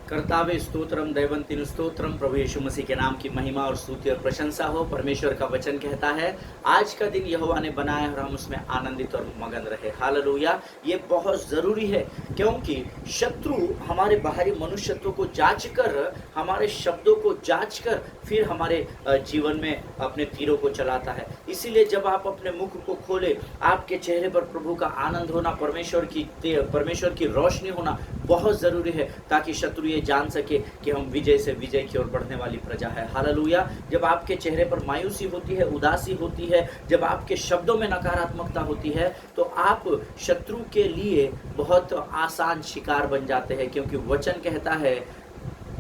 कर्तावे स्तोत्रम दैवंतिन स्तोत्रम। प्रभु यीशु मसीह के नाम की महिमा और स्तुति और प्रशंसा हो। परमेश्वर का वचन कहता है आज का दिन यहोवा ने बनाया और हम उसमें आनंदित और मगन रहे। हालेलुया। ये बहुत ज़रूरी है क्योंकि शत्रु हमारे बाहरी मनुष्यत्व को जांच कर, हमारे शब्दों को जांच कर फिर हमारे जीवन में अपने तीरों को चलाता है। इसीलिए जब आप अपने मुख को खोले, आपके चेहरे पर प्रभु का आनंद होना, परमेश्वर की रोशनी होना बहुत ज़रूरी है ताकि शत्रु ये जान सके कि हम विजय से विजय की ओर बढ़ने वाली प्रजा है। हालेलुया। जब आपके चेहरे पर मायूसी होती है, उदासी होती है, जब आपके शब्दों में नकारात्मकता होती है तो आप शत्रु के लिए बहुत आसान शिकार बन जाते हैं, क्योंकि वचन कहता है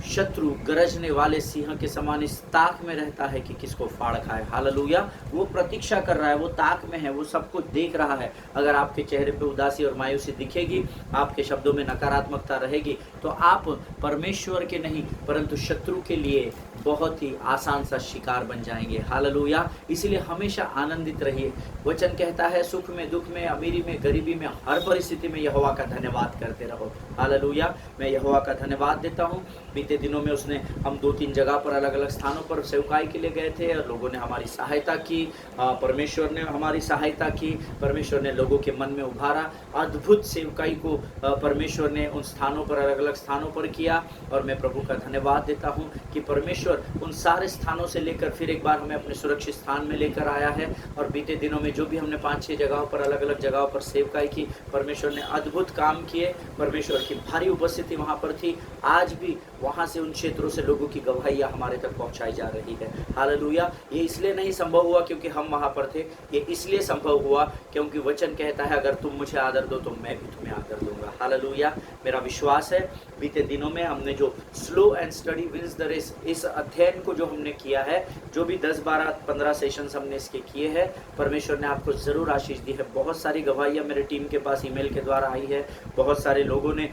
शत्रु गरजने वाले सिंह के समान इस ताक में रहता है कि किसको फाड़ खाए। हालेलुया। वो प्रतीक्षा कर रहा है, वो ताक में है, वो सब कुछ देख रहा है। अगर आपके चेहरे पे उदासी और मायूसी दिखेगी, आपके शब्दों में नकारात्मकता रहेगी, तो आप परमेश्वर के नहीं परंतु शत्रु के लिए बहुत ही आसान सा शिकार बन जाएंगे। हालेलुया। इसलिए हमेशा आनंदित रहिए। वचन कहता है सुख में, दुख में, अमीरी में, गरीबी में, हर परिस्थिति में यहोवा का धन्यवाद करते रहो। हालेलुया। मैं यहोवा का धन्यवाद देता हूँ। बीते दिनों में उसने हम 2-3 जगह पर अलग अलग स्थानों पर सेवकाई के लिए गए थे और लोगों ने हमारी सहायता की। परमेश्वर ने हमारी सहायता की। परमेश्वर ने लोगों के मन में उभारा। अद्भुत सेवकाई को परमेश्वर ने उन स्थानों पर, अलग अलग स्थानों पर किया और मैं प्रभु का धन्यवाद देता हूँ कि परमेश्वर उन सारे स्थानों से लेकर फिर एक बार हमें अपने सुरक्षित स्थान में लेकर आया है। और बीते दिनों में जो भी हमने 5-6 जगहों पर, अलग अलग जगहों पर सेवकाई की, परमेश्वर ने अद्भुत काम किए। परमेश्वर की भारी उपस्थिति वहाँ पर थी। आज भी वहाँ से, उन क्षेत्रों से लोगों की गवाहियाँ हमारे तक पहुँचाई जा रही है। हालेलुया। ये इसलिए नहीं संभव हुआ क्योंकि हम वहाँ पर थे, ये इसलिए संभव हुआ क्योंकि वचन कहता है अगर तुम मुझे आदर दो तो मैं भी तुम्हें आदर दूंगा। हालेलुया। मेरा विश्वास है बीते दिनों में हमने जो slow and steady wins the race, इस अध्ययन को जो हमने किया है, जो भी 10, 12, 15 सेशंस हमने इसके किए हैं, परमेश्वर ने आपको ज़रूर आशीष दी है। बहुत सारी गवाहियाँ मेरे टीम के पास ईमेल के द्वारा आई है। बहुत सारे लोगों ने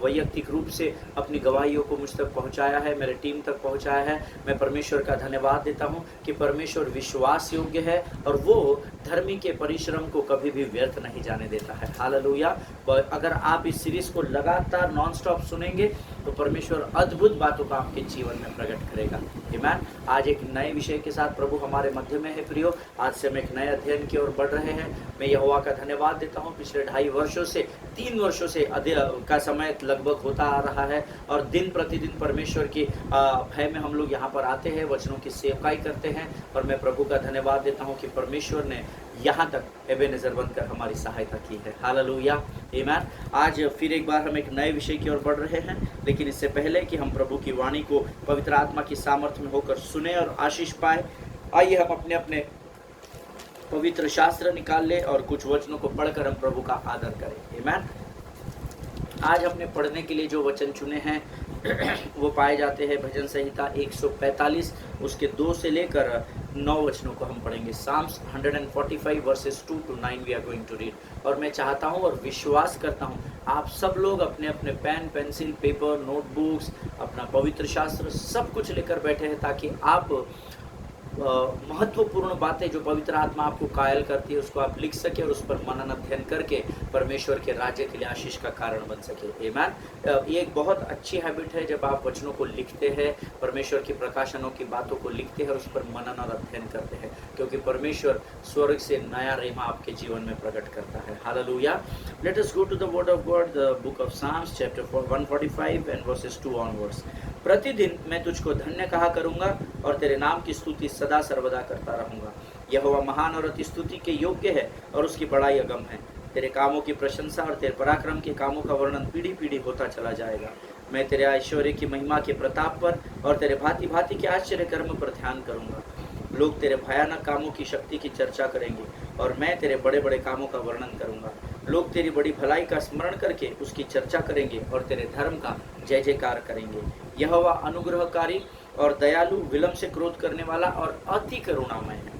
वैयक्तिक रूप से अपनी गवाहियों को मुझ तक पहुँचाया है, मेरे टीम तक पहुँचाया है। मैं परमेश्वर का धन्यवाद देता हूँ कि परमेश्वर विश्वास योग्य है और वो धर्मी के परिश्रम को कभी भी व्यर्थ नहीं जाने देता है। हालेलुया। अगर आप इस सीरीज को लगातार नॉन स्टॉप सुनेंगे तो परमेश्वर अद्भुत बातों का आपके जीवन में प्रकट करेगा। आमीन। आज एक नए विषय के साथ प्रभु हमारे मध्य में है प्रियो। आज से हम एक नए अध्ययन की ओर बढ़ रहे हैं। मैं यहोवा का धन्यवाद देता हूँ। पिछले 2.5 वर्षों से, 3 वर्षों से अधिक का समय लगभग होता आ रहा है और दिन प्रतिदिन परमेश्वर के भय में हम लोग यहाँ पर आते हैं, वचनों की सेवकाई करते हैं और मैं प्रभु का धन्यवाद देता हूँ कि परमेश्वर ने यहाँ तक एबेनेज़र बनकर हमारी सहायता की है। हालेलुया। आमीन। आज फिर एक बार हम एक नए विषय की ओर बढ़ रहे हैं, लेकिन इससे पहले कि हम प्रभु की वाणी को पवित्र आत्मा की सामर्थ्य में होकर सुने और आशीष पाए, आइए हम अपने अपने पवित्र शास्त्र निकाल ले और कुछ वचनों को पढ़कर हम प्रभु का आदर करें। आमीन। आज हमने पढ़ने के लिए जो वचन चुने हैं वो पाए जाते हैं भजन संहिता 145, उसके 2 से लेकर 9 वचनों को हम पढ़ेंगे। Psalms 145 verses 2 to 9 we are going to read. और मैं चाहता हूँ और विश्वास करता हूँ आप सब लोग अपने अपने पेन, पेंसिल, पेपर, नोटबुक्स, अपना पवित्र शास्त्र सब कुछ लेकर बैठे हैं ताकि आप महत्वपूर्ण बातें जो पवित्र आत्मा आपको कायल करती है उसको आप लिख सके और उस पर मनन अध्ययन करके परमेश्वर के राज्य के लिए आशीष का कारण बन सके। आमीन। ये एक बहुत अच्छी हैबिट है जब आप वचनों को लिखते हैं, परमेश्वर की प्रकाशनों की बातों को लिखते हैं और उस पर मनन और अध्ययन करते हैं, क्योंकि परमेश्वर स्वर्ग से नया रेमा आपके जीवन में प्रकट करता है। Hallelujah. Let us go to the word of God, the book of Psalms chapter 145 and verses 2 onwards. प्रतिदिन मैं तुझको धन्य कहा करूँगा और तेरे नाम की स्तुति सदा सर्वदा करता रहूँगा। यहोवा महान और अति स्तुति के योग्य है और उसकी बड़ाई अगम है। तेरे कामों की प्रशंसा और तेरे पराक्रम के कामों का वर्णन पीढ़ी पीढ़ी होता चला जाएगा। मैं तेरे ऐश्वर्य की महिमा के प्रताप पर और तेरे भांति भांति के आश्चर्य कर्म पर ध्यान करूँगा। लोग तेरे भयानक कामों की शक्ति की चर्चा करेंगे और मैं तेरे बड़े बड़े कामों का वर्णन करूँगा। लोग तेरी बड़ी भलाई का स्मरण करके उसकी चर्चा करेंगे और तेरे धर्म का जय जयकार करेंगे। यहोवा अनुग्रहकारी और दयालु, विलम्ब से क्रोध करने वाला और अति करुणामय है।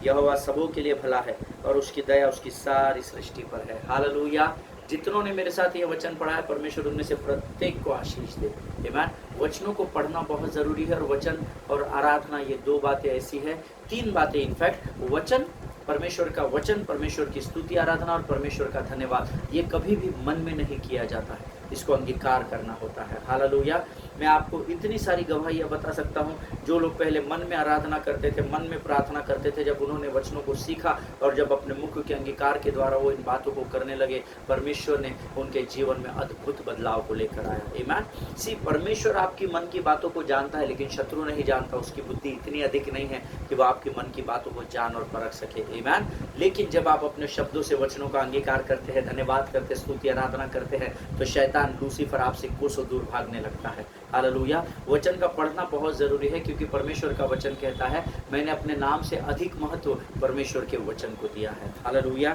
यहोवा सबों के लिए भला है और उसकी दया उसकी सारी सृष्टि पर है। हालेलुया। जितनों ने मेरे साथ ये वचन पढ़ा है परमेश्वर उनमें से प्रत्येक को आशीष दे। आमीन। वचनों को पढ़ना बहुत ज़रूरी है और वचन और आराधना ये 2 बातें ऐसी है, 3 बातें इनफैक्ट, वचन, परमेश्वर का वचन, परमेश्वर की स्तुति आराधना और परमेश्वर का धन्यवाद, ये कभी भी मन में नहीं किया जाता है। इसको अंगीकार करना होता है। हालेलुया। मैं आपको इतनी सारी गवाहियाँ बता सकता हूँ, जो लोग पहले मन में आराधना करते थे, मन में प्रार्थना करते थे, जब उन्होंने वचनों को सीखा और जब अपने मुख के अंगीकार के द्वारा वो इन बातों को करने लगे, परमेश्वर ने उनके जीवन में अद्भुत बदलाव को लेकर आया। आमीन। सी परमेश्वर आपकी मन की बातों को जानता है, लेकिन शत्रु नहीं जानता। उसकी बुद्धि इतनी अधिक नहीं है कि वो आपके मन की बातों को जान और परख सके। आमीन। लेकिन जब आप अपने शब्दों से वचनों का अंगीकार करते हैं, धन्यवाद करते, स्तुति आराधना करते हैं, तो शैतान लूसीफर आपसे कोसों दूर भागने लगता है। हालेलुया। वचन का पढ़ना बहुत ज़रूरी है, क्योंकि परमेश्वर का वचन कहता है, मैंने अपने नाम से अधिक महत्व परमेश्वर के वचन को दिया है। हालेलुया।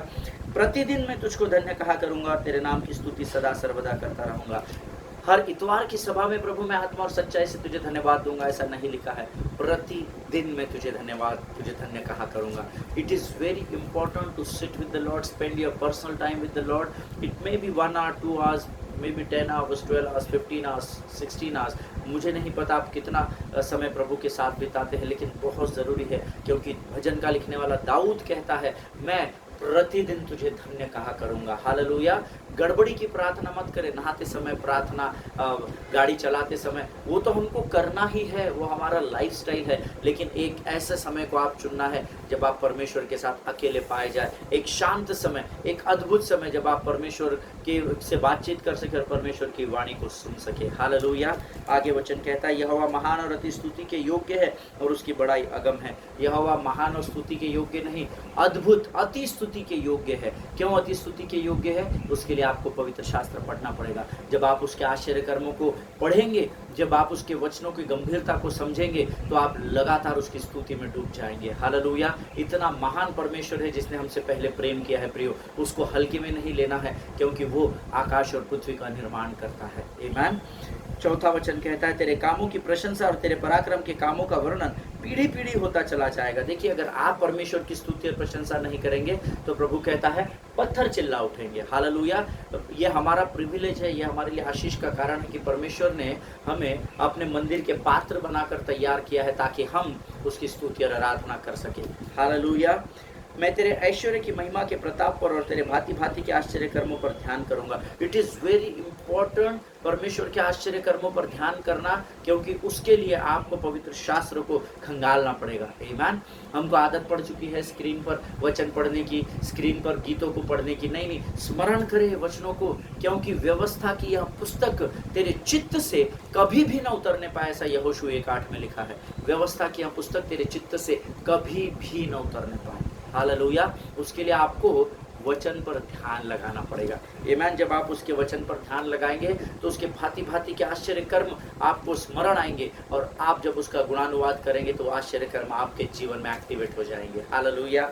प्रतिदिन मैं तुझको धन्य कहा करूंगा और तेरे नाम की स्तुति सदा सर्वदा करता रहूंगा। हर इतवार की सभा में प्रभु मैं आत्मा और सच्चाई से तुझे धन्यवाद दूंगा, ऐसा नहीं लिखा है। प्रतिदिन मैं तुझे धन्य कहा करूंगा। It is very important to sit with the Lord, spend your personal time with the Lord. It may be 1 hour, 2 hours, may be 10 hours, 12 hours, 15 hours, 16 hours। मुझे नहीं पता आप कितना समय प्रभु के साथ बिताते हैं, लेकिन बहुत ज़रूरी है, क्योंकि भजन का लिखने वाला दाऊद कहता है, मैं प्रतिदिन तुझे धन्य कहा करूंगा। हालेलुया। गड़बड़ी की प्रार्थना मत करें, नहाते समय प्रार्थना, गाड़ी चलाते समय, वो तो हमको करना ही है, वो हमारा लाइफस्टाइल है। लेकिन एक ऐसे समय को आप चुनना है जब आप परमेश्वर के साथ अकेले पाए जाए, एक शांत समय, एक अद्भुत समय, जब आप परमेश्वर के से बातचीत कर सके और परमेश्वर की वाणी को सुन सके। हालेलुया। आगे वचन कहता है, यहोवा महान और अति स्तुति के योग्य है और उसकी बड़ाई अगम है। यहोवा महान और स्तुति के योग्य नहीं, अद्भुत, अति स्तुति के योग्य है। क्यों अति स्तुति के योग्य है? उसके लिए आपको पवित्र शास्त्र पढ़ना पड़ेगा। जब आप उसके आश्चर्य कर्मों को पढ़ेंगे, जब आप उसके वचनों की गंभीरता को समझेंगे, तो आप लगातार उसकी स्तुति में डूब जाएंगे। हालेलुया। इतना महान परमेश्वर है जिसने हमसे पहले प्रेम किया है प्रियो, उसको हल्के में नहीं लेना है, क्योंकि वो आकाश और पृथ्वी का निर्माण करता है। आमीन। चौथा वचन कहता है, तेरे कामों की प्रशंसा और तेरे पराक्रम के कामों का वर्णन पीढ़ी पीढ़ी होता चला जाएगा। देखिए, अगर आप परमेश्वर की स्तुति और प्रशंसा नहीं करेंगे, तो प्रभु कहता है पत्थर चिल्ला उठेंगे। हालेलुया। ये हमारा प्रिविलेज है, ये हमारे लिए आशीष का कारण है कि परमेश्वर ने हमें अपने मंदिर के पात्र बनाकर तैयार किया है, ताकि हम उसकी स्तुति और आराधना कर सकें। हालेलुया। मैं तेरे ऐश्वर्य की महिमा के प्रताप पर और तेरे भांति भांति के आश्चर्य कर्मों पर ध्यान करूंगा। इट इज़ वेरी इंपॉर्टेंट परमेश्वर के आश्चर्य कर्मों पर ध्यान करना, क्योंकि उसके लिए आपको पवित्र शास्त्र को खंगालना पड़ेगा। आमीन। हमको आदत पड़ चुकी है स्क्रीन पर वचन पढ़ने की, स्क्रीन पर गीतों को पढ़ने की। नहीं, स्मरण करें वचनों को, क्योंकि व्यवस्था की यह पुस्तक तेरे चित्त से कभी भी न उतरने पाए, ऐसा यहोशू 1:8 में लिखा है। व्यवस्था की यह पुस्तक तेरे चित्त से कभी भी न उतरने पाए। हालेलुया। उसके लिए आपको वचन पर ध्यान लगाना पड़ेगा। आमीन। जब आप उसके वचन पर ध्यान लगाएंगे, तो उसके भांति भांति के आश्चर्य कर्म आपको स्मरण आएंगे, और आप जब उसका गुणानुवाद करेंगे, तो आश्चर्य कर्म आपके जीवन में एक्टिवेट हो जाएंगे। हालेलुया।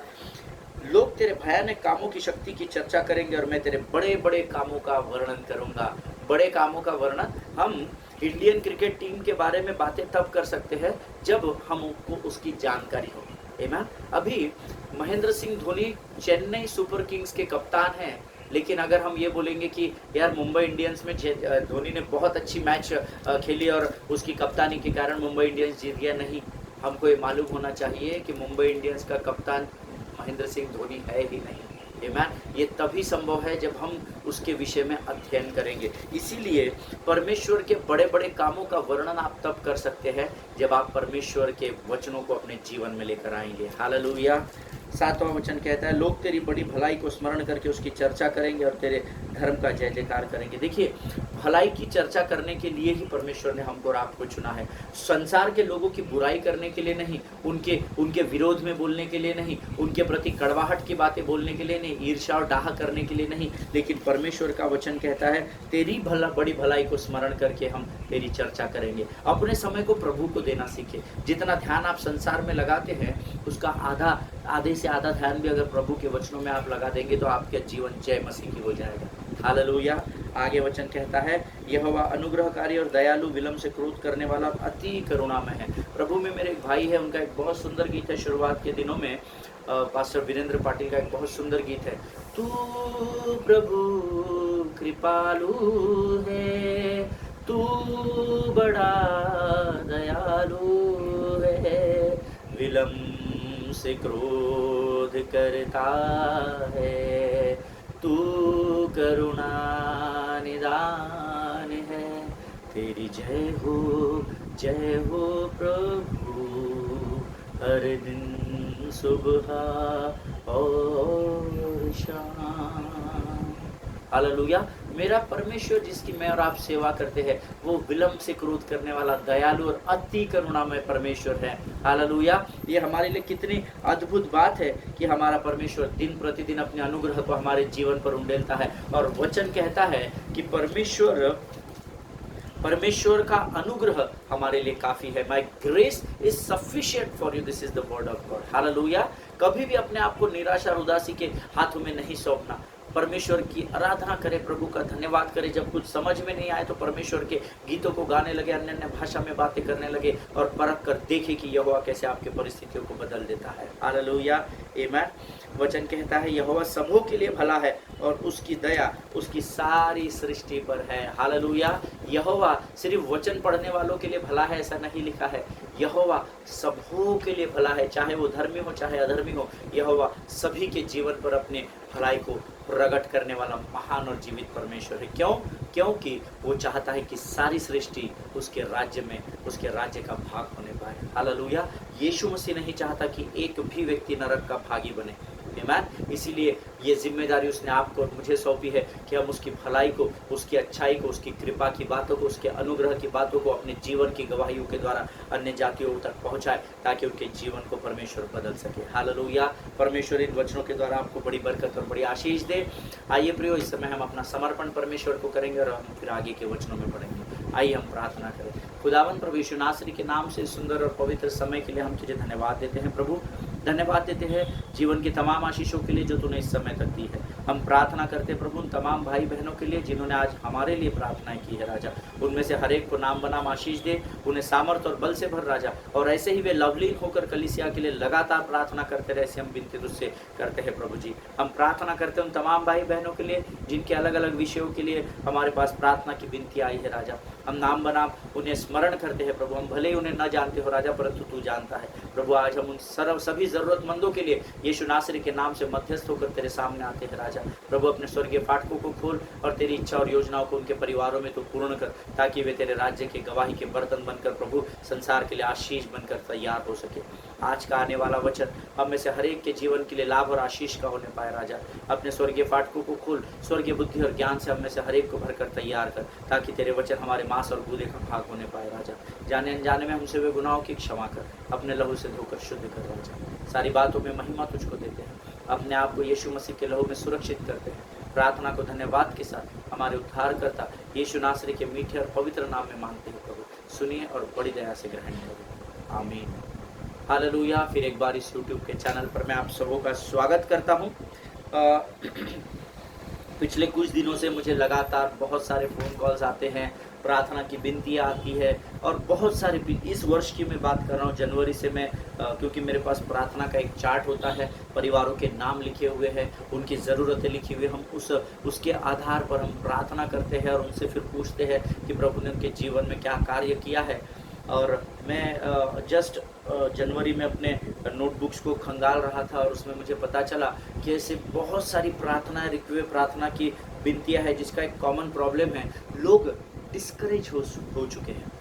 लोग तेरे भयानक कामों की शक्ति की चर्चा करेंगे, और मैं तेरे बड़े बड़े कामों का वर्णन करूंगा। बड़े कामों का वर्णन, हम इंडियन क्रिकेट टीम के बारे में बातें तब कर सकते हैं जब हमको उसकी जानकारी हो। आमीन। अभी महेंद्र सिंह धोनी चेन्नई सुपर किंग्स के कप्तान हैं, लेकिन अगर हम ये बोलेंगे कि यार मुंबई इंडियंस में धोनी ने बहुत अच्छी मैच खेली और उसकी कप्तानी के कारण मुंबई इंडियंस जीत गया, नहीं। हमको ये मालूम होना चाहिए कि मुंबई इंडियंस का कप्तान महेंद्र सिंह धोनी है ही नहीं। आमीन। ये तभी संभव है जब हम उसके विषय में अध्ययन करेंगे। इसीलिए परमेश्वर के बड़े बड़े कामों का वर्णन आप तब कर सकते हैं जब आप परमेश्वर के वचनों को अपने जीवन में लेकर आएंगे। हालेलुया। 7वां वचन कहता है, लोग तेरी बड़ी भलाई को स्मरण करके उसकी चर्चा करेंगे और तेरे धर्म का जय जयकार करेंगे। देखिए, भलाई की चर्चा करने के लिए ही परमेश्वर ने हमको और आपको चुना है। संसार के लोगों की बुराई करने के लिए नहीं, उनके विरोध में बोलने के लिए नहीं, उनके प्रति कड़वाहट की बातें बोलने के लिए नहीं, ईर्ष्या और डाह करने के लिए नहीं, लेकिन परमेश्वर का वचन कहता है, तेरी बड़ी भलाई को स्मरण करके हम तेरी चर्चा करेंगे। अपने समय को प्रभु को देना सीखे। जितना ध्यान आप संसार में लगाते हैं, उसका आधे से आधा ध्यान भी अगर प्रभु के वचनों में आप लगा देंगे, तो आपका जीवन जय मसीह की हो जाएगा। हालेलुया। आगे वचन कहता है, यहोवा अनुग्रहकारी और दयालु, विलम्ब से क्रोध करने वाला, अति करुणामय है। प्रभु में मेरे एक भाई है, उनका एक बहुत सुंदर गीत है, शुरुआत के दिनों में पास्टर वीरेंद्र पाटिल का एक बहुत सुंदर गीत है, तू प्रभु कृपालु है, तू बड़ा दयालु है, विलम्ब से क्रोध करता है, तू करुणा निदान तेरी जय हो प्रभु, हर दिन सुबह और शाम। हालेलुया। मेरा परमेश्वर जिसकी मैं और आप सेवा करते हैं वो विलंब से क्रोध करने वाला दयालु और अति करुणामय परमेश्वर है। हालेलुया। ये हमारे लिए कितनी अद्भुत बात है कि हमारा परमेश्वर दिन प्रतिदिन अपने अनुग्रह को हमारे जीवन पर उंडेलता है। और वचन कहता है कि परमेश्वर का अनुग्रह हमारे लिए काफी है। माई grace is sufficient for you, this is the word of God. Hallelujah. कभी भी अपने आप को निराशा और उदासी के हाथों में नहीं सौंपना। परमेश्वर की आराधना करे, प्रभु का धन्यवाद करे। जब कुछ समझ में नहीं आए तो परमेश्वर के गीतों को गाने लगे, अन्य अन्य भाषा में बातें करने लगे और परख कर देखे कि यहोवा कैसे आपके परिस्थितियों को बदल देता है। हालेलुया, आमीन। वचन कहता है यहोवा सबों के लिए भला है और उसकी दया उसकी सारी सृष्टि पर है। हालेलुया। यहोवा सिर्फ वचन पढ़ने वालों के लिए भला है ऐसा नहीं लिखा है। यहोवा सबों के लिए भला है, चाहे वो धर्मी हो चाहे अधर्मी हो। यहोवा सभी के जीवन पर अपने भलाई को प्रकट करने वाला महान और जीवित परमेश्वर है। क्यों? क्योंकि वो चाहता है कि सारी सृष्टि उसके राज्य में, उसके राज्य का भाग होने पाए। हालेलुया। यीशु मसीह नहीं चाहता कि एक भी व्यक्ति नरक का भागी बने। आमीन। इसीलिए ये जिम्मेदारी उसने आपको और मुझे सौंपी है कि हम उसकी भलाई को, उसकी अच्छाई को, उसकी कृपा की बातों को, उसके अनुग्रह की बातों को अपने जीवन की गवाहियों के द्वारा अन्य जातियों तक पहुंचाए ताकि उनके जीवन को परमेश्वर बदल सके। हालेलुया। परमेश्वर इन वचनों के द्वारा आपको बड़ी बरकत और बड़ी आशीष दे। आइए प्रियो, इस समय हम अपना समर्पण परमेश्वर को करेंगे और हम फिर आगे के वचनों में पढ़ेंगे। आइए हम प्रार्थना करें। खुदावन प्रभु यीशु नासरी के नाम से सुंदर और पवित्र समय के लिए हम तुझे धन्यवाद देते हैं प्रभु। धन्यवाद देते हैं जीवन की तमाम आशीषों के लिए जो तूने इस समय तक दी है। हम प्रार्थना करते प्रभु उन तमाम भाई बहनों के लिए जिन्होंने आज हमारे लिए प्रार्थनाएं की है राजा। उनमें से हर एक को नाम बनाम आशीष दे, उन्हें सामर्थ और बल से भर राजा। और ऐसे ही वे लवलीन होकर कलीसिया के लिए लगातार प्रार्थना करते रहे, ऐसे हम विनती तुझसे करते हैं प्रभु जी। हम प्रार्थना करते हैं उन तमाम भाई बहनों के लिए जिनके अलग अलग विषयों के लिए हमारे पास प्रार्थना की विनती आई है राजा। हम नाम बनाम उन्हें स्मरण करते हैं प्रभु। हम भले ही उन्हें न जानते हो राजा, परंतु तू जानता है प्रभु। आज हम उन सभी जरूरतमंदों के लिए यीशु नासरी के नाम से मध्यस्थ होकर तेरे सामने आते हैं राजा। प्रभु अपने स्वर्गीय फाटकों को खोल और तेरी इच्छा और योजनाओं को उनके परिवारों में तो पूर्ण कर, ताकि वे तेरे राज्य के गवाही के बर्तन बनकर प्रभु संसार के लिए आशीष बनकर तैयार हो सके। आज का आने वाला वचन हम में से हर एक के जीवन के लिए लाभ और आशीष का होने पाए राजा। अपने स्वर्गीय फाटकों को खोल, स्वर्गीय बुद्धि और ज्ञान से हम में से हर एक को भरकर तैयार कर, ताकि तेरे वचन हमारे मांस और गूदे का भाग होने पाए राजा। जाने अनजाने में हमसे वे गुनाहों की क्षमा कर, अपने लहू से धोकर शुद्ध कर राजा। सारी बातों में महिमा तुझको देते हैं, अपने आप को यीशु मसीह के लहू में सुरक्षित करते हैं। प्रार्थना को धन्यवाद के साथ हमारे उद्धारकर्ता यीशु नासरी के मीठे और पवित्र नाम में मांगते हैं प्रभु। सुनिए और बड़ी दया से ग्रहण करें, आमीन। हालेलुया। फिर एक बार इस YouTube के चैनल पर मैं आप सबों का स्वागत करता हूँ। पिछले कुछ दिनों से मुझे लगातार बहुत सारे फ़ोन कॉल्स आते हैं, प्रार्थना की विनतियाँ आती है और बहुत सारे, इस वर्ष की मैं बात कर रहा हूँ जनवरी से मैं, क्योंकि मेरे पास प्रार्थना का एक चार्ट होता है, परिवारों के नाम लिखे हुए हैं, उनकी ज़रूरतें लिखी हुई, हम उसके आधार पर हम प्रार्थना करते हैं और उनसे फिर पूछते हैं कि प्रभु ने उनके जीवन में क्या कार्य किया है। और मैं जस्ट जनवरी में अपने नोटबुक्स को खंगाल रहा था और उसमें मुझे पता चला कि ऐसे बहुत सारी प्रार्थना प्रार्थना की विनतियाँ है जिसका एक कॉमन प्रॉब्लम है, लोग डिस्करेज हो चुके हैं,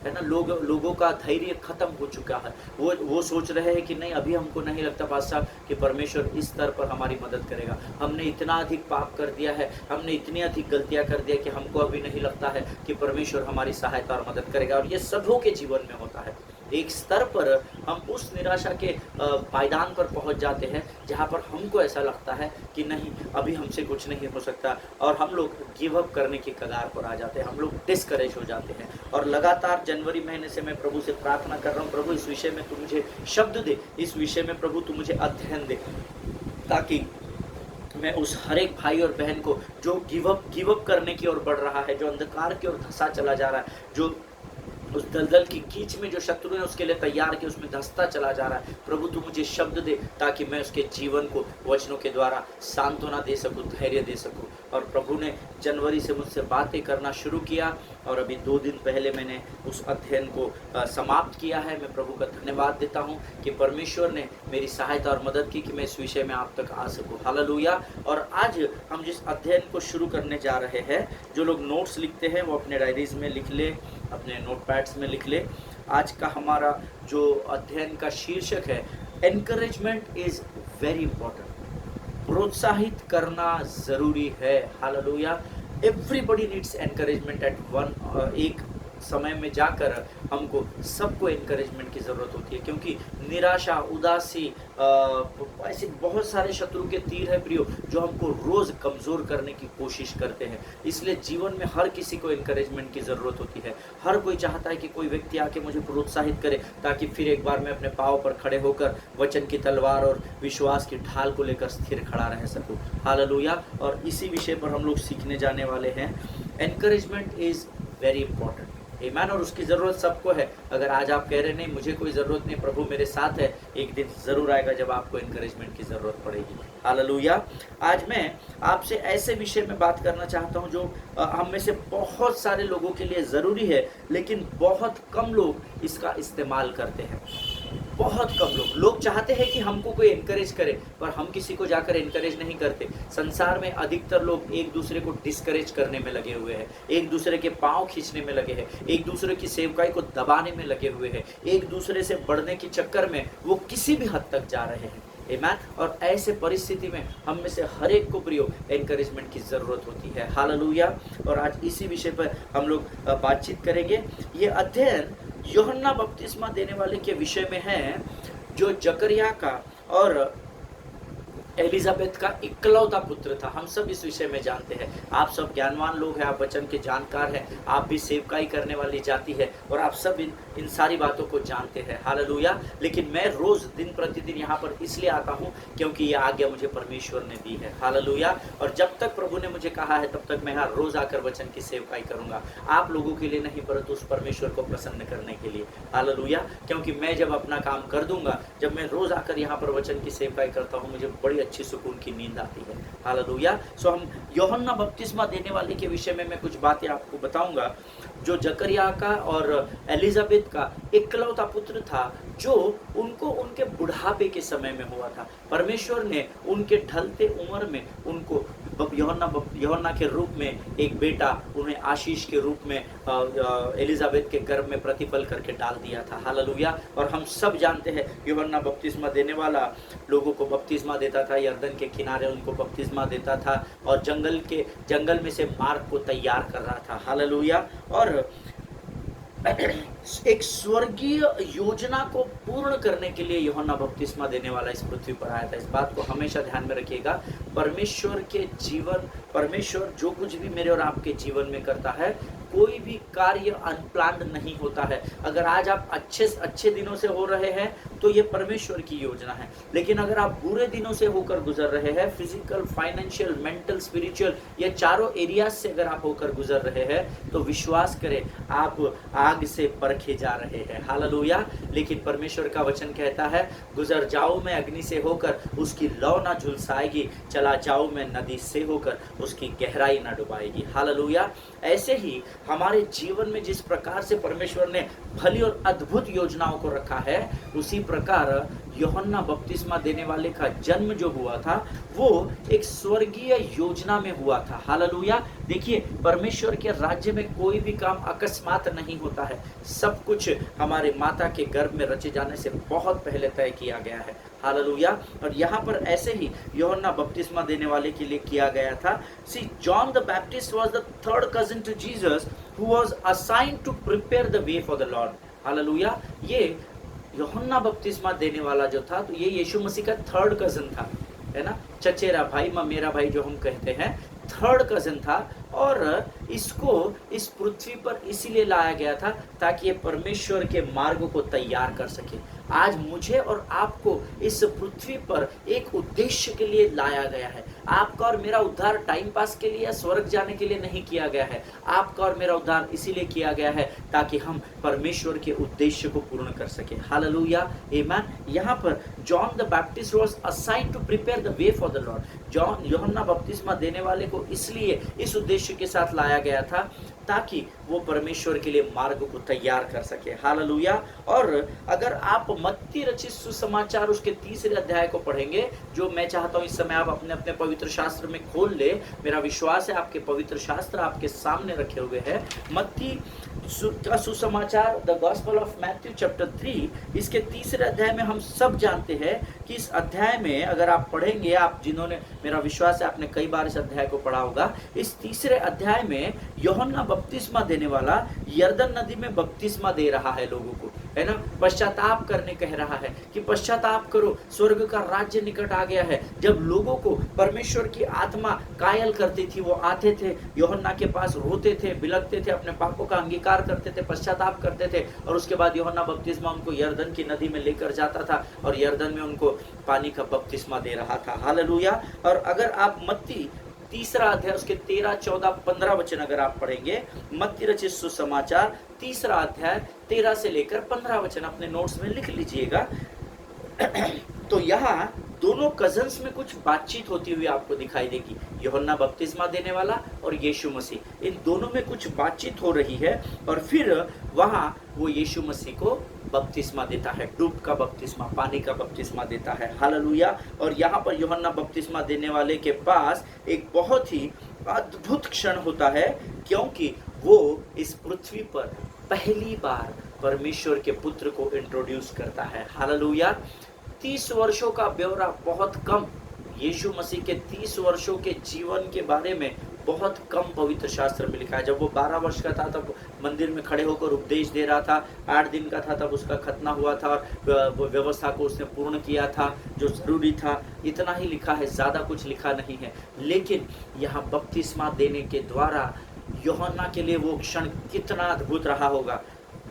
है ना। लोगों का धैर्य खत्म हो चुका है। वो सोच रहे हैं कि नहीं, अभी हमको नहीं लगता पास्टर कि परमेश्वर इस स्तर पर हमारी मदद करेगा। हमने इतना अधिक पाप कर दिया है, हमने इतनी अधिक गलतियां कर दिया कि हमको अभी नहीं लगता है कि परमेश्वर हमारी सहायता और मदद करेगा। और ये सबों के जीवन में होता है। एक स्तर पर हम उस निराशा के पायदान पर पहुंच जाते हैं जहां पर हमको ऐसा लगता है कि नहीं, अभी हमसे कुछ नहीं हो सकता, और हम लोग गिव अप करने की कगार पर आ जाते हैं, हम लोग डिस्करेज हो जाते हैं। और लगातार जनवरी महीने से मैं प्रभु से प्रार्थना कर रहा हूँ, प्रभु इस विषय में तू मुझे शब्द दे, इस विषय में प्रभु तू मुझे अध्ययन दे, ताकि मैं उस हर एक भाई और बहन को जो गिव अप करने की ओर बढ़ रहा है, जो अंधकार की ओर धंसा चला जा रहा है, जो उस दलदल की कीच में जो शत्रु ने उसके लिए तैयार किया उसमें धंसता चला जा रहा है, प्रभु तू मुझे शब्द दे ताकि मैं उसके जीवन को वचनों के द्वारा सांत्वना दे सकूं, धैर्य दे सकूं। और प्रभु ने जनवरी से मुझसे बातें करना शुरू किया और अभी 2 दिन पहले मैंने उस अध्ययन को समाप्त किया है। मैं प्रभु का धन्यवाद देता हूँ कि परमेश्वर ने मेरी सहायता और मदद की कि मैं इस विषय में आप तक आ सकूँ। हालेलुया। और आज हम जिस अध्ययन को शुरू करने जा रहे हैं, जो लोग नोट्स लिखते हैं वो अपने डायरीज में लिख ले, अपने नोटपैड्स में लिख ले। आज का हमारा जो अध्ययन का शीर्षक है, एनकरेजमेंट इज वेरी इंपॉर्टेंट। प्रोत्साहित करना ज़रूरी है। Hallelujah. Everybody needs encouragement at one. एक समय में जाकर हमको सबको एनकरेजमेंट की ज़रूरत होती है, क्योंकि निराशा, उदासी, ऐसे बहुत सारे शत्रु के तीर है प्रियो, जो हमको रोज़ कमज़ोर करने की कोशिश करते हैं। इसलिए जीवन में हर किसी को एनकरेजमेंट की ज़रूरत होती है। हर कोई चाहता है कि कोई व्यक्ति आके मुझे प्रोत्साहित करे, ताकि फिर एक बार मैं अपने पाँव पर खड़े होकर वचन की तलवार और विश्वास की ढाल को लेकर स्थिर खड़ा रह सकूँ। हालेलुया। और इसी विषय पर हम लोग सीखने जाने वाले हैं। Encouragement is very important. ईमान, और उसकी ज़रूरत सबको है। अगर आज आप कह रहे नहीं मुझे कोई ज़रूरत नहीं, प्रभु मेरे साथ है, एक दिन ज़रूर आएगा जब आपको एनकरेजमेंट की ज़रूरत पड़ेगी। हालेलुया। आज मैं आपसे ऐसे विषय में बात करना चाहता हूं जो हम में से बहुत सारे लोगों के लिए ज़रूरी है, लेकिन बहुत कम लोग इसका इस्तेमाल करते हैं। बहुत कम लोग चाहते हैं कि हमको कोई एनकरेज करे, पर हम किसी को जाकर एनकरेज नहीं करते। संसार में अधिकतर लोग एक दूसरे को डिस्करेज करने में लगे हुए हैं, एक दूसरे के पांव खींचने में लगे हैं, एक दूसरे की सेवकाई को दबाने में लगे हुए हैं, एक दूसरे से बढ़ने के चक्कर में वो किसी भी हद तक जा रहे हैं। आमीन। और ऐसे परिस्थिति में हम में से हर एक को प्रियो एनकरेजमेंट की ज़रूरत होती है। हालेलुया। और आज इसी विषय पर हम लोग बातचीत करेंगे। ये अध्ययन यूहन्ना बपतिस्मा देने वाले के विषय में है, जो जकरिया का और एलिजाबेथ का इकलौता पुत्र था। हम सब इस विषय में जानते हैं। आप सब ज्ञानवान लोग हैं, आप वचन के जानकार हैं, आप भी सेवकाई करने वाली जाति है, और आप सब इन सारी बातों को जानते हैं। हालेलुया। लेकिन मैं रोज़ दिन प्रतिदिन यहाँ पर इसलिए आता हूँ क्योंकि ये आज्ञा मुझे परमेश्वर ने दी है। हालेलुया। और जब तक प्रभु ने मुझे कहा है तब तक मैं यहाँ रोज़ आकर वचन की सेवकाई करूँगा, आप लोगों के लिए नहीं, परंतु उस परमेश्वर को प्रसन्न करने के लिए। हालेलुया। क्योंकि मैं जब अपना काम कर दूंगा, जब मैं रोज़ आकर यहाँ पर वचन की सेवकाई करता हूँ, मुझे बड़ी अच्छी सुकून की नींद आती है। हालेलुया। सो हम यूहन्ना बपतिस्मा देने वाले के विषय में मैं कुछ बातें आपको बताऊंगा, जो जकरिया का और एलिजाबेथ का इकलौता पुत्र था, जो उनको उनके बुढ़ापे के समय में हुआ था। परमेश्वर ने उनके ढलते उम्र में उनको यूहन्ना के रूप में एक बेटा, उन्हें आशीष के रूप में एलिजाबेथ के गर्भ में प्रतिफल करके डाल दिया था। हालेलुया। और हम सब जानते हैं यूहन्ना बपतिस्मा देने वाला लोगों को बपतिस्मा देता था, यर्दन के किनारे उनको बपतिस्मा देता था, और जंगल में से मार्ग को तैयार कर रहा था। हालेलुया। और एक स्वर्गीय योजना को पूर्ण करने के लिए यूहन्ना बपतिस्मा देने वाला इस पृथ्वी पर आया था। इस बात को हमेशा ध्यान में रखिएगा। परमेश्वर जो कुछ भी मेरे और आपके जीवन में करता है, कोई भी कार्य अनप्लान्ड नहीं होता है। अगर आज आप अच्छे दिनों से हो रहे हैं तो ये परमेश्वर की योजना है, लेकिन अगर आप बुरे दिनों से होकर गुजर रहे हैं, फिजिकल, फाइनेंशियल, मेंटल, स्पिरिचुअल, ये चारों एरियाज से अगर आप होकर गुजर रहे हैं, तो विश्वास करें आप आग से परखे जा रहे हैं। हालेलुया। लेकिन परमेश्वर का वचन कहता है, गुजर जाऊं मैं अग्नि से होकर, उसकी लौ ना झुलसाएगी, चला जाऊं मैं नदी से होकर, उसकी गहराई ना डुबाएगी। हालेलुया। ऐसे ही हमारे जीवन में जिस प्रकार से परमेश्वर ने भली और अद्भुत योजनाओं को रखा है, उसी प्रकार यूहन्ना बपतिस्मा देने वाले का जन्म जो हुआ था, वो एक स्वर्गीय योजना में हुआ था। हालेलुया। देखिए, परमेश्वर के राज्य में कोई भी काम अकस्मात नहीं होता है। सब कुछ हमारे माता के गर्भ में रचे जाने से बहुत पहले तय किया गया है। हालेलुया। और यहाँ पर ऐसे ही यूहन्ना बपतिस्मा देने वाले के लिए किया गया था। See, John the Baptist was the third cousin to Jesus, who was assigned to prepare the way for the Lord. Hallelujah. ये यूहन्ना बपतिस्मा देने वाला जो था, तो ये यीशु मसीह का थर्ड कजिन था, है ना, चचेरा भाई, ममेरा भाई जो हम कहते हैं, थर्ड कजिन था, और इसको इस पृथ्वी पर इसीलिए लाया गया था ताकि ये परमेश्वर के मार्ग को तैयार कर सके। आज मुझे और आपको इस पृथ्वी पर एक उद्देश्य के लिए लाया गया है। आपका और मेरा उद्धार टाइम पास के लिए या स्वर्ग जाने के लिए नहीं किया गया है। आपका और मेरा उद्धार इसीलिए किया गया है ताकि हम परमेश्वर के उद्देश्य को पूर्ण कर सके। Hallelujah, amen. यहाँ पर John the Baptist was assigned to prepare the way for the Lord. यूहन्ना बपतिस्मा देने वाले को इसलिए इस उद्देश्य के साथ लाया गया था ताकि वो परमेश्वर के लिए मार्ग को तैयार कर सके। हालेलुया। और अगर आप मत्ती रचित सुसमाचार उसके 3 अध्याय को पढ़ेंगे, जो मैं चाहता हूं इस समय आप अपने अपने पवित्र शास्त्र में खोल ले। मेरा विश्वास है आपके पवित्र शास्त्र आपके सामने रखे हुए हैं। मत्ती का सुसमाचार, the gospel of Matthew chapter 3, इसके 3 अध्याय में हम सब जानते हैं कि इस अध्याय में अगर आप पढ़ेंगे, आप जिन्होंने, मेरा विश्वास है आपने कई बार इस अध्याय को पढ़ा होगा। इस 3 अध्याय में यूहन्ना बपतिस्मा देने वाला यरदन नदी में बपतिस्मा दे रहा है लोगों को, है ना। पश्चाताप करने कह रहा है कि पश्चाताप करो, स्वर्ग का राज्य निकट आ गया है। जब लोगों को परमेश्वर की आत्मा कायल करती थी, वो आते थे यूहन्ना के पास, रोते थे, बिलखते थे, अपने पापों का अंगीकार करते थे, पश्चाताप करते थे, और उसके बाद यूहन्ना बपतिस्मा उनको यरदन की नदी में लेकर जाता था और यरदन में उनको पानी का बपतिस्मा दे रहा था। हालेलुया। और अगर आप मत्ती 3 अध्याय उसके 13, 14, 15 वचन अगर आप पढ़ेंगे, मत्ती रचित सुसमाचार 3 अध्याय 13 से लेकर 15 वचन अपने नोट्स में लिख लीजिएगा। तो यहाँ दोनों कजन्स में कुछ बातचीत होती हुई आपको दिखाई देगी। यूहन्ना बपतिस्मा देने वाला और यीशु मसीह, इन दोनों में कुछ बातचीत हो रही है। और फिर वहाँ वो यीशु मसीह को बपतिस्मा देता है, डूब का बपतिस्मा, पानी का बपतिस्मा देता है। हालेलुया। और यहाँ पर यूहन्ना बपतिस्मा देने वाले के पास एक बहुत ही अद्भुत क्षण होता है, क्योंकि वो इस पृथ्वी पर पहली बार परमेश्वर के पुत्र को इंट्रोड्यूस करता है। हालेलुया। 30 वर्षों का ब्यौरा बहुत कम, यीशु मसीह के 30 वर्षों के जीवन के बारे में बहुत कम पवित्र शास्त्र में लिखा है। जब वो 12 वर्ष का था तब मंदिर में खड़े होकर उपदेश दे रहा था, 8 दिन का था तब उसका खतना हुआ था और व्यवस्था को उसने पूर्ण किया था जो जरूरी था। इतना ही लिखा है, ज़्यादा कुछ लिखा नहीं है। लेकिन यहाँ बपतिस्मा देने के द्वारा यूहन्ना के लिए वो क्षण कितना अद्भुत रहा होगा,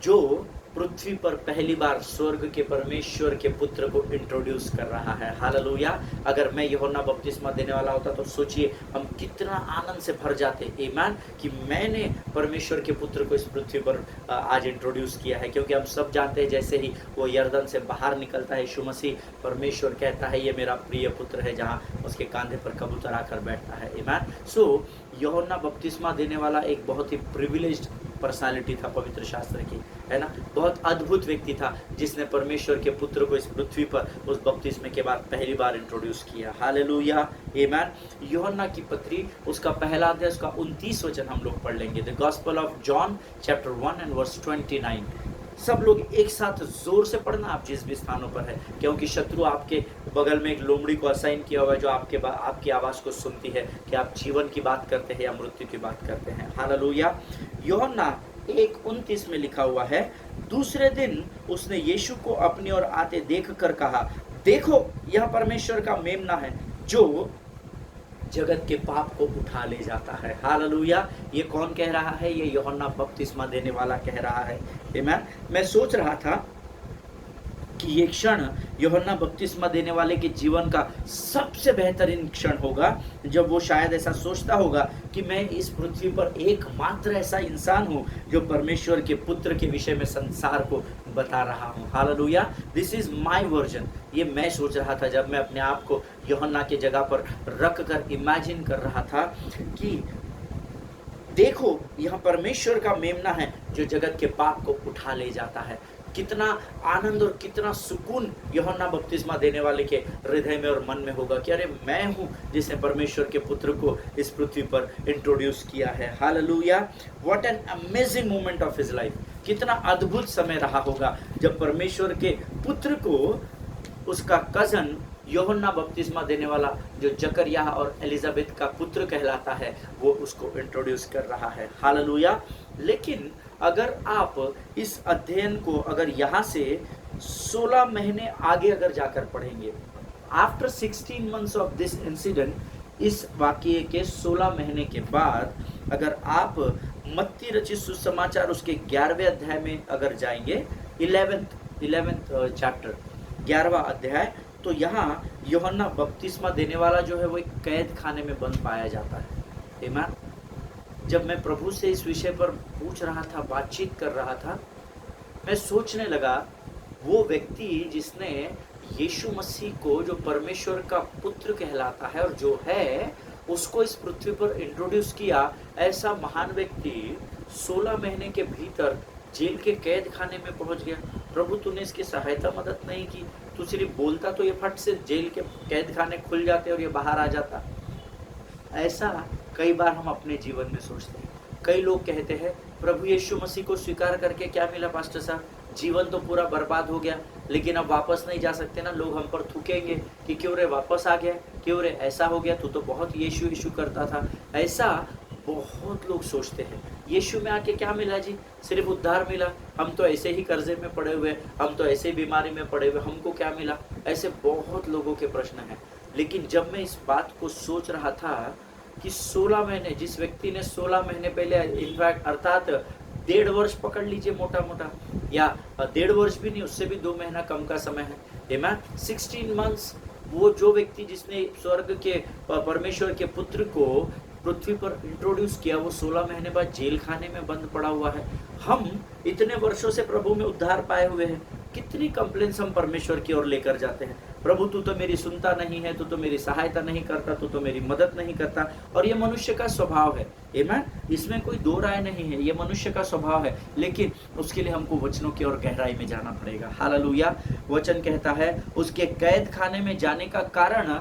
जो पृथ्वी पर पहली बार स्वर्ग के परमेश्वर के पुत्र को इंट्रोड्यूस कर रहा है। हालेलुया। अगर मैं यूहन्ना बपतिस्मा देने वाला होता तो सोचिए हम कितना आनंद से भर जाते, आमीन, कि मैंने परमेश्वर के पुत्र को इस पृथ्वी पर आज इंट्रोड्यूस किया है। क्योंकि हम सब जानते हैं जैसे ही वो यरदन से बाहर निकलता है यीशु मसीह, परमेश्वर कहता है ये मेरा प्रिय पुत्र है, जहाँ उसके कांधे पर कबूतर आकर बैठता है। आमीन। सो यूहन्ना बपतिस्मा देने वाला एक बहुत ही प्रिविलेज्ड पर्सनालिटी था पवित्र शास्त्र की, है ना। बहुत अद्भुत व्यक्ति था जिसने परमेश्वर के पुत्र को इस पृथ्वी पर उस बपतिस्मे के बाद पहली बार इंट्रोड्यूस किया। हालेलुया, आमेन। यूहन्ना की पत्री उसका पहला अध्याय उसका 29 वचन हम लोग पढ़ लेंगे। The gospel of John chapter 1 and verse 29। सब लोग एक साथ जोर से पढ़ना, आप जिस भी स्थानों पर है, क्योंकि शत्रु आपके बगल में एक लोमड़ी को असाइन किया हुआ है जो आपकी आवाज़ को सुनती है कि आप जीवन की बात करते हैं या मृत्यु की बात करते हैं। हालेलुया। यूहन्ना 1:29 में लिखा हुआ है, दूसरे दिन उसने यीशु को अपनी ओर आते देख कर कहा, देखो यह परमेश्वर का मेमना है जो जगत के पाप को उठा ले जाता है। हालेलुया। ये कौन कह रहा है? ये यूहन्ना बपतिस्मा देने वाला कह रहा है। मैं सोच रहा था कि ये क्षण यूहन्ना बपतिस्मा देने वाले के जीवन का सबसे बेहतरीन क्षण होगा, जब वो शायद ऐसा सोचता होगा कि मैं इस पृथ्वी पर एकमात्र ऐसा इंसान हूँ जो परमेश्वर के पुत्र के विषय में संसार को बता रहा हूँ। Hallelujah. This is my version. ये मैं सोच रहा था जब मैं अपने आप को यूहन्ना की जगह पर रख कर इमेजिन कर रहा था कि देखो यह परमेश्वर का मेमना है जो जगत के पाप को उठा ले जाता है। कितना आनंद और कितना सुकून यूहन्ना बपतिस्मा देने वाले के हृदय में और मन में होगा कि अरे मैं हूँ जिसने परमेश्वर के पुत्र को इस पृथ्वी पर इंट्रोड्यूस किया है। Hallelujah. What an amazing moment of his life. कितना अद्भुत समय रहा होगा जब परमेश्वर के पुत्र को उसका कजन यूहन्ना बपतिस्मा देने वाला जो जकरिया और एलिजाबेथ का पुत्र कहलाता है वो उसको इंट्रोड्यूस कर रहा है। हालेलुया। लेकिन अगर आप इस अध्ययन को अगर यहाँ से 16 महीने आगे अगर जाकर पढ़ेंगे, after 16 months of this incident, इस वाक़ये के 16 महीने के बाद अगर आप मत्ती रचित सुसमाचार उसके 11वें अध्याय में अगर जाएंगे, 11th चैप्टर, 11वां अध्याय, तो यहाँ यूहन्ना बपतिस्मा देने वाला जो है वो एक कैद खाने में बंद पाया जाता है। आमीन। जब मैं प्रभु से इस विषय पर पूछ रहा था, बातचीत कर रहा था, मैं सोचने लगा वो व्यक्ति जिसने यीशु मसीह को, जो परमेश्वर का पुत्र कहलाता है और जो है, उसको इस पृथ्वी पर इंट्रोड्यूस किया, ऐसा महान व्यक्ति 16 महीने के भीतर जेल के कैद खाने में पहुंच गया। प्रभु तूने इसकी सहायता मदद नहीं की, तू सिर्फ बोलता तो ये फट से जेल के कैद खाने खुल जाते और ये बाहर आ जाता। ऐसा कई बार हम अपने जीवन में सोचते हैं। कई लोग कहते हैं प्रभु यीशु मसीह को स्वीकार करके क्या मिला पास्टर साहब, जीवन तो पूरा बर्बाद हो गया, लेकिन अब वापस नहीं जा सकते ना, लोग हम पर थूकेंगे कि क्यों रे वापस आ गया, क्यों रे ऐसा हो गया, तू तो बहुत यीशु यीशु करता था। ऐसा बहुत लोग सोचते हैं। यीशु में आके क्या मिला जी, सिर्फ उद्धार मिला, हम तो ऐसे ही कर्जे में पड़े हुए, हम तो ऐसे ही बीमारी में पड़े हुए, हमको क्या मिला, ऐसे बहुत लोगों के प्रश्न हैं। लेकिन जब मैं इस बात को सोच रहा था कि 16 महीने, जिस व्यक्ति ने 16 महीने पहले, इनफैक्ट अर्थात 1.5 वर्ष पकड़ लीजिए मोटा मोटा, या 1.5 वर्ष भी नहीं, उससे भी 2 महीना कम का समय है, आमीन, 16 मंथ्स, वो जो व्यक्ति जिसने स्वर्ग के परमेश्वर के पुत्र को पृथ्वी पर इंट्रोड्यूस किया, वो 16 महीने बाद जेल खाने में बंद पड़ा हुआ है। हम इतने वर्षों से प्रभु में उद्धार पाए हुए हैं, कितनी कंप्लेंट्स हम परमेश्वर की ओर लेकर जाते हैं, प्रभु तू तो मेरी सुनता नहीं है, तू तो मेरी सहायता नहीं करता, तू तो मेरी मदद नहीं करता। और ये मनुष्य का स्वभाव है, आमीन, इसमें कोई दो राय नहीं है, ये मनुष्य का स्वभाव है। लेकिन उसके लिए हमको वचनों की ओर गहराई में जाना पड़ेगा। हालेलुया। वचन कहता है उसके कैद खाने में जाने का कारण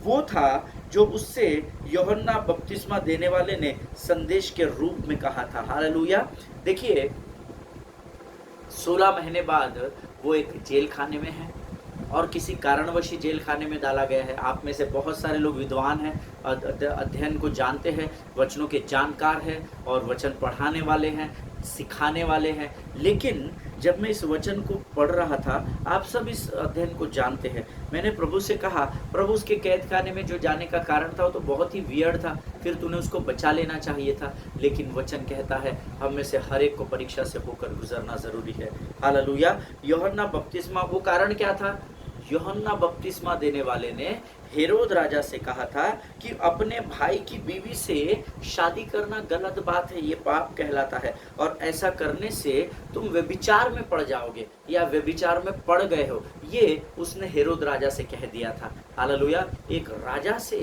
वो था जो उससे यूहन्ना बपतिस्मा देने वाले ने संदेश के रूप में कहा था। हालेलुया। देखिए 16 महीने बाद वो एक जेल खाने में है और किसी कारणवश जेल खाने में डाला गया है। आप में से बहुत सारे लोग विद्वान हैं, अध्ययन को जानते हैं, वचनों के जानकार हैं और वचन पढ़ाने वाले हैं, सिखाने वाले हैं। लेकिन जब मैं इस वचन को पढ़ रहा था, आप सब इस अध्ययन को जानते हैं, मैंने प्रभु से कहा, प्रभु उसके कैद खाने में जो जाने का कारण था वो तो बहुत ही वियर्ड था, फिर तूने उसको बचा लेना चाहिए था। लेकिन वचन कहता है हम में से हर एक को परीक्षा से होकर गुजरना जरूरी है। हालेलुया। यूहन्ना बपतिस्मा, वो कारण क्या था? यूहन्ना बपतिस्मा देने वाले ने हेरोद राजा से कहा था कि अपने भाई की बीवी से शादी करना गलत बात है, ये पाप कहलाता है और ऐसा करने से तुम व्यभिचार में पड़ जाओगे या व्यभिचार में पड़ गए हो, ये उसने हेरोद राजा से कह दिया था। हालेलुया। एक राजा से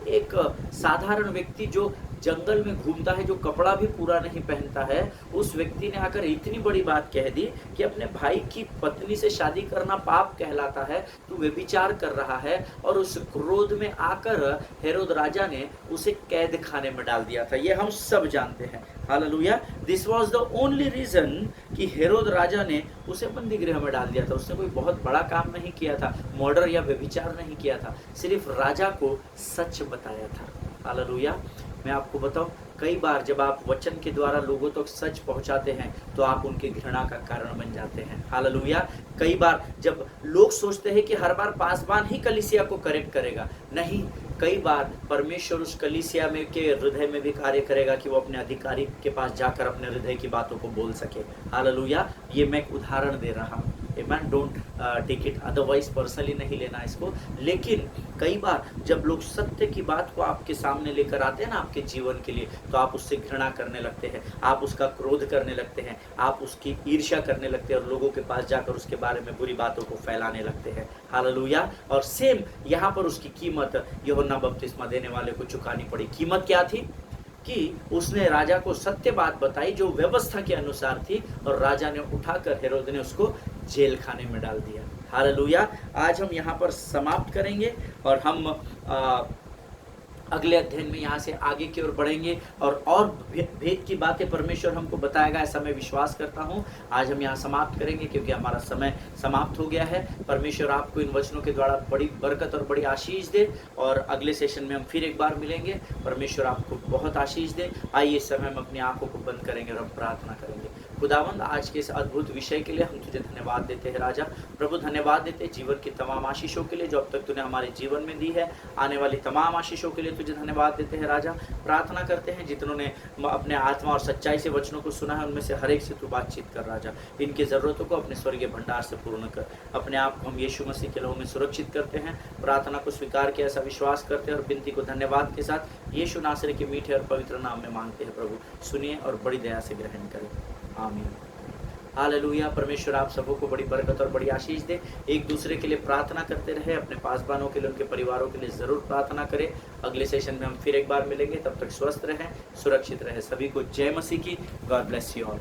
एक साधारण व्यक्ति जो जंगल में घूमता है, जो कपड़ा भी पूरा नहीं पहनता है, उस व्यक्ति ने आकर इतनी बड़ी बात कह दी कि अपने भाई की पत्नी से शादी करना पाप कहलाता है, तू व्यभिचार कर रहा है। और उस क्रोध में आकर हेरोद राजा ने उसे कैद खाने में डाल दिया था। ये हम सब जानते हैं। Hallelujah. This was the only reason कि हेरोद राजा ने उसे बंदी गृह में डाल दिया था। उसने कोई बहुत बड़ा काम नहीं किया था, मर्डर या व्यभिचार नहीं किया था, सिर्फ राजा को सच बताया था। हालेलुया। मैं आपको बताऊं, कई बार जब आप वचन के द्वारा लोगों तक सच पहुंचाते हैं तो आप उनके घृणा का कारण बन जाते हैं। हालेलुया। कई बार जब लोग सोचते हैं कि हर बार पासवान ही कलीसिया को करेक्ट करेगा, नहीं, कई बार परमेश्वर उस कलीसिया में के हृदय में भी कार्य करेगा कि वो अपने अधिकारी के पास जाकर अपने हृदय की बातों को बोल सके। हालेलुया। ये मैं एक उदाहरण दे रहा हूँ, amen, don't take it otherwise personally नहीं लेना इसको। लेकिन कई बार जब लोग सत्य की बात को आपके सामने लेकर आते हैं ना आपके जीवन के लिए, तो आप उससे घृणा करने लगते हैं, आप उसका क्रोध करने लगते हैं, आप उसकी ईर्ष्या करने लगते हैं और लोगों के पास जाकर उसके बारे में बुरी बातों को फैलाने लगते हैं। हालेलुया। और सेम यहाँ पर उसकी कीमत यूहन्ना बपतिस्मा देने वाले को चुकानी पड़ी। कीमत क्या थी? कि उसने राजा को सत्य बात बताई जो व्यवस्था के अनुसार थी और राजा ने उठाकर, हेरोद ने उसको जेल खाने में डाल दिया। हालेलुया। आज हम यहाँ पर समाप्त करेंगे और हम अगले अध्ययन में यहाँ से आगे की ओर बढ़ेंगे और भेद की बातें परमेश्वर हमको बताएगा, ऐसा मैं विश्वास करता हूँ। आज हम यहाँ समाप्त करेंगे क्योंकि हमारा समय समाप्त हो गया है। परमेश्वर आपको इन वचनों के द्वारा बड़ी बरकत और बड़ी आशीष दे और अगले सेशन में हम फिर एक बार मिलेंगे। परमेश्वर आपको बहुत आशीष दे। आइए इस समय हम अपनी आंखों को बंद करेंगे और हम प्रार्थना करेंगे। खुदावंद आज के इस अद्भुत विषय के लिए हम तुझे धन्यवाद देते हैं राजा। प्रभु धन्यवाद देते हैं जीवन की तमाम आशीषों के लिए जो अब तक तूने हमारे जीवन में दी है, आने वाली तमाम आशीषों के लिए तुझे धन्यवाद देते हैं राजा। प्रार्थना करते हैं जितनों ने अपने आत्मा और सच्चाई से वचनों को सुना है उनमें से हर एक से तू बातचीत कर राजा। इनकी ज़रूरतों को अपने स्वर्गीय भंडार से पूर्ण कर। अपने आप को हम यीशु मसीह के लहू में सुरक्षित करते हैं। प्रार्थना को स्वीकार किया ऐसा विश्वास करते हैं और विनती को धन्यवाद के साथ यीशु नासरी के मीठे और पवित्र नाम में मांगते हैं। प्रभु सुनिए और बड़ी दया से ग्रहण करें। आमीन। हालेलुया। परमेश्वर आप सबों को बड़ी बरकत और बड़ी आशीष दे। एक दूसरे के लिए प्रार्थना करते रहे, अपने पासबानों के लिए, उनके परिवारों के लिए ज़रूर प्रार्थना करें। अगले सेशन में हम फिर एक बार मिलेंगे, तब तक स्वस्थ रहें, सुरक्षित रहें। सभी को जय मसीह की। God bless you all.